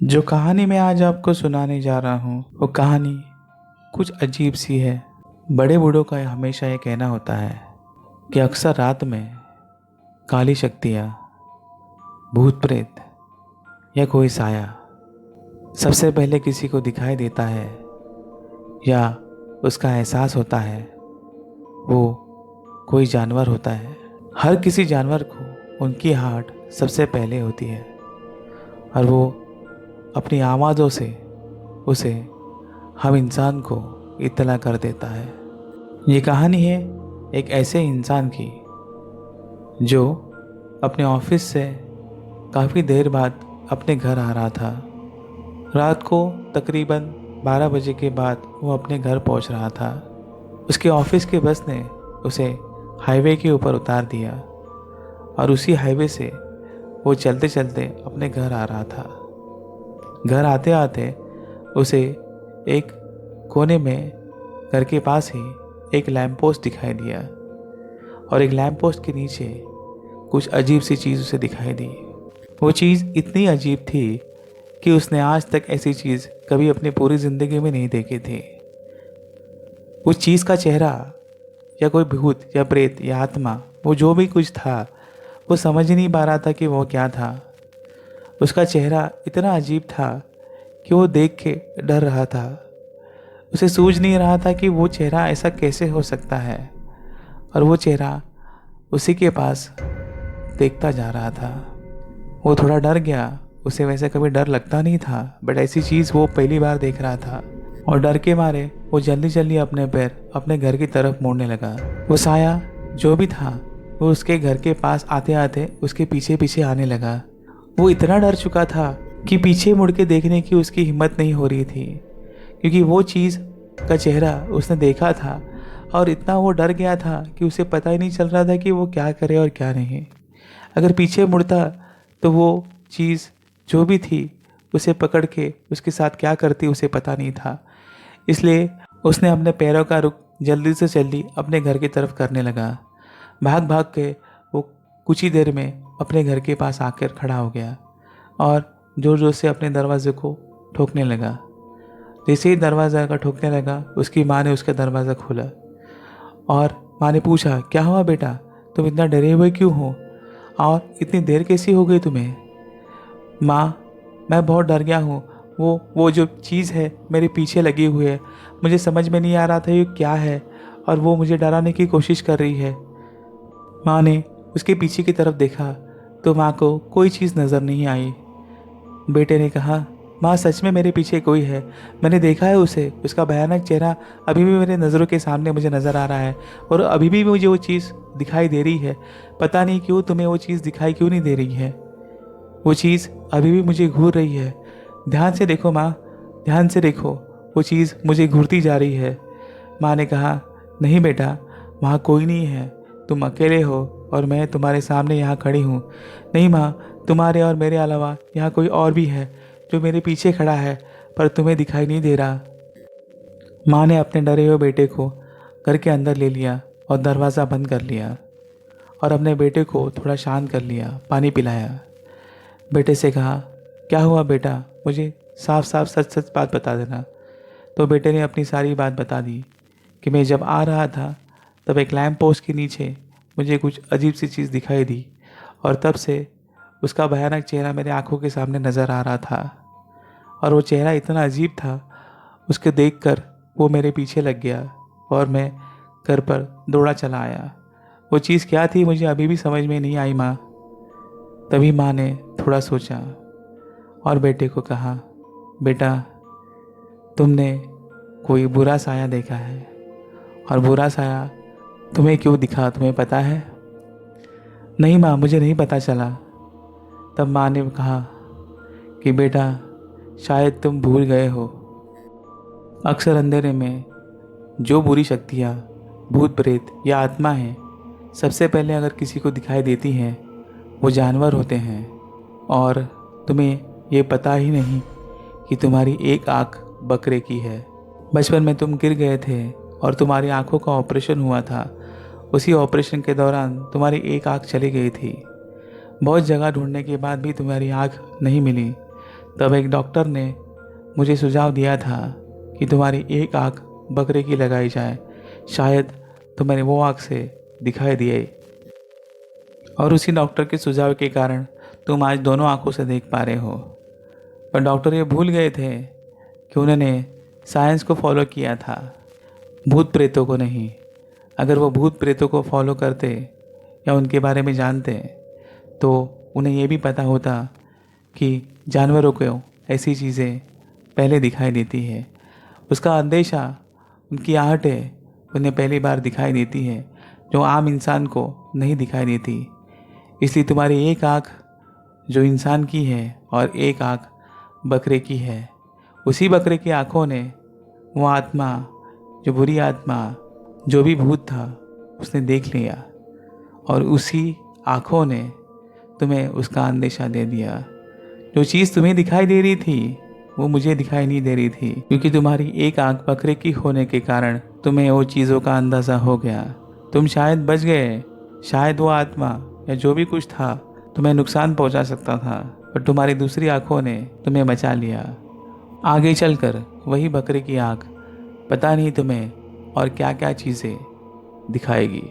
जो कहानी मैं आज आपको सुनाने जा रहा हूँ वो कहानी कुछ अजीब सी है। बड़े बूढ़ों का हमेशा ये कहना होता है कि अक्सर रात में काली शक्तियाँ, भूत प्रेत या कोई साया सबसे पहले किसी को दिखाई देता है या उसका एहसास होता है, वो कोई जानवर होता है। हर किसी जानवर को उनकी आहट सबसे पहले होती है और वो अपनी आवाज़ों से उसे हम इंसान को इत्तला कर देता है। ये कहानी है एक ऐसे इंसान की जो अपने ऑफिस से काफ़ी देर बाद अपने घर आ रहा था। रात को तकरीबन 12 बजे के बाद वो अपने घर पहुंच रहा था। उसके ऑफिस के बस ने उसे हाईवे के ऊपर उतार दिया और उसी हाईवे से वो चलते चलते अपने घर आ रहा था। घर आते आते उसे एक कोने में घर के पास ही एक लैंप पोस्ट दिखाई दिया और एक लैंप पोस्ट के नीचे कुछ अजीब सी चीज़ उसे दिखाई दी। वो चीज़ इतनी अजीब थी कि उसने आज तक ऐसी चीज़ कभी अपनी पूरी ज़िंदगी में नहीं देखी थी। उस चीज़ का चेहरा या कोई भूत या प्रेत या आत्मा, वो जो भी कुछ था, वो समझ ही नहीं पा रहा था कि वो क्या था। उसका चेहरा इतना अजीब था कि वो देख के डर रहा था। उसे सूझ नहीं रहा था कि वो चेहरा ऐसा कैसे हो सकता है और वो चेहरा उसी के पास देखता जा रहा था। वो थोड़ा डर गया। उसे वैसे कभी डर लगता नहीं था, बट ऐसी चीज़ वो पहली बार देख रहा था और डर के मारे वो जल्दी जल्दी अपने पैर अपने घर की तरफ मोड़ने लगा। वो साया जो भी था वो उसके घर के पास आते आते उसके पीछे पीछे आने लगा। वो इतना डर चुका था कि पीछे मुड़ के देखने की उसकी हिम्मत नहीं हो रही थी, क्योंकि वो चीज़ का चेहरा उसने देखा था और इतना वो डर गया था कि उसे पता ही नहीं चल रहा था कि वो क्या करे और क्या नहीं। अगर पीछे मुड़ता तो वो चीज़ जो भी थी उसे पकड़ के उसके साथ क्या करती उसे पता नहीं था। इसलिए उसने अपने पैरों का रुख जल्दी से जल्दी अपने घर की तरफ करने लगा। भाग भाग के वो कुछ ही देर में अपने घर के पास आकर खड़ा हो गया और जोर जोर से अपने दरवाजे को ठोकने लगा। जैसे ही दरवाज़ा का ठोकने लगा, उसकी माँ ने उसका दरवाज़ा खोला और माँ ने पूछा, क्या हुआ बेटा, तुम इतना डरे हुए क्यों हो और इतनी देर कैसी हो गई तुम्हें? माँ, मैं बहुत डर गया हूँ। वो जो चीज़ है मेरे पीछे लगी हुई है, मुझे समझ में नहीं आ रहा था ये क्या है और वो मुझे डराने की कोशिश कर रही है। माँ ने उसके पीछे की तरफ देखा तो माँ को कोई चीज़ नज़र नहीं आई। बेटे ने कहा, माँ सच में मेरे पीछे कोई है, मैंने देखा है उसे, उसका भयानक चेहरा अभी भी मेरे नज़रों के सामने मुझे नज़र आ रहा है और अभी भी मुझे वो चीज़ दिखाई दे रही है। पता नहीं क्यों तुम्हें वो चीज़ दिखाई क्यों नहीं दे रही है। वो चीज़ अभी भी मुझे घूर रही है। ध्यान से देखो माँ, ध्यान से देखो, वो चीज़ मुझे घूरती जा रही है। माँ ने कहा, नहीं बेटा, वहाँ कोई नहीं है, तुम अकेले हो और मैं तुम्हारे सामने यहाँ खड़ी हूँ। नहीं माँ, तुम्हारे और मेरे अलावा यहाँ कोई और भी है जो मेरे पीछे खड़ा है, पर तुम्हें दिखाई नहीं दे रहा। माँ ने अपने डरे हुए बेटे को घर के अंदर ले लिया और दरवाज़ा बंद कर लिया और अपने बेटे को थोड़ा शांत कर लिया, पानी पिलाया। बेटे से कहा, क्या हुआ बेटा, मुझे साफ साफ सच सच बात बता देना। तो बेटे ने अपनी सारी बात बता दी कि मैं जब आ रहा था तब एक लैंप पोस्ट के नीचे मुझे कुछ अजीब सी चीज़ दिखाई दी और तब से उसका भयानक चेहरा मेरे आंखों के सामने नज़र आ रहा था और वो चेहरा इतना अजीब था, उसके देखकर वो मेरे पीछे लग गया और मैं घर पर दौड़ा चला आया। वो चीज़ क्या थी मुझे अभी भी समझ में नहीं आई माँ। तभी माँ ने थोड़ा सोचा और बेटे को कहा, बेटा, तुमने कोई बुरा साया देखा है और बुरा साया तुम्हें क्यों दिखा, तुम्हें पता है? नहीं माँ, मुझे नहीं पता चला। तब माँ ने कहा कि बेटा, शायद तुम भूल गए हो, अक्सर अंधेरे में जो बुरी शक्तियाँ, भूत प्रेत या आत्मा हैं, सबसे पहले अगर किसी को दिखाई देती हैं वो जानवर होते हैं और तुम्हें ये पता ही नहीं कि तुम्हारी एक आँख बकरे की है। बचपन में तुम गिर गए थे और तुम्हारी आँखों का ऑपरेशन हुआ था। उसी ऑपरेशन के दौरान तुम्हारी एक आँख चली गई थी। बहुत जगह ढूंढने के बाद भी तुम्हारी आँख नहीं मिली। तब एक डॉक्टर ने मुझे सुझाव दिया था कि तुम्हारी एक आँख बकरे की लगाई जाए, शायद तुम्हें वो आँख से दिखाई दिए। और उसी डॉक्टर के सुझाव के कारण तुम आज दोनों आंखों से देख पा रहे हो। पर डॉक्टर ये भूल गए थे कि उन्होंने साइंस को फॉलो किया था, भूत प्रेतों को नहीं। अगर वो भूत प्रेतों को फॉलो करते या उनके बारे में जानते तो उन्हें ये भी पता होता कि जानवरों को ऐसी चीज़ें पहले दिखाई देती है। उसका अंदेशा, उनकी आहटें उन्हें पहली बार दिखाई देती है जो आम इंसान को नहीं दिखाई देती। इसलिए तुम्हारी एक आँख जो इंसान की है और एक आँख बकरे की है, उसी बकरे की आँखों ने वो आत्मा, जो बुरी आत्मा, जो भी भूत था, उसने देख लिया और उसी आँखों ने तुम्हें उसका अंदेशा दे दिया। जो चीज़ तुम्हें दिखाई दे रही थी वो मुझे दिखाई नहीं दे रही थी, क्योंकि तुम्हारी एक आँख बकरे की होने के कारण तुम्हें वो चीज़ों का अंदाज़ा हो गया। तुम शायद बच गए, शायद वो आत्मा या जो भी कुछ था तुम्हें नुकसान पहुंचा सकता था, पर तुम्हारी दूसरी आंखों ने तुम्हें बचा लिया। आगे चलकर वही बकरे की आंख पता नहीं तुम्हें और क्या क्या चीज़ें दिखाएगी।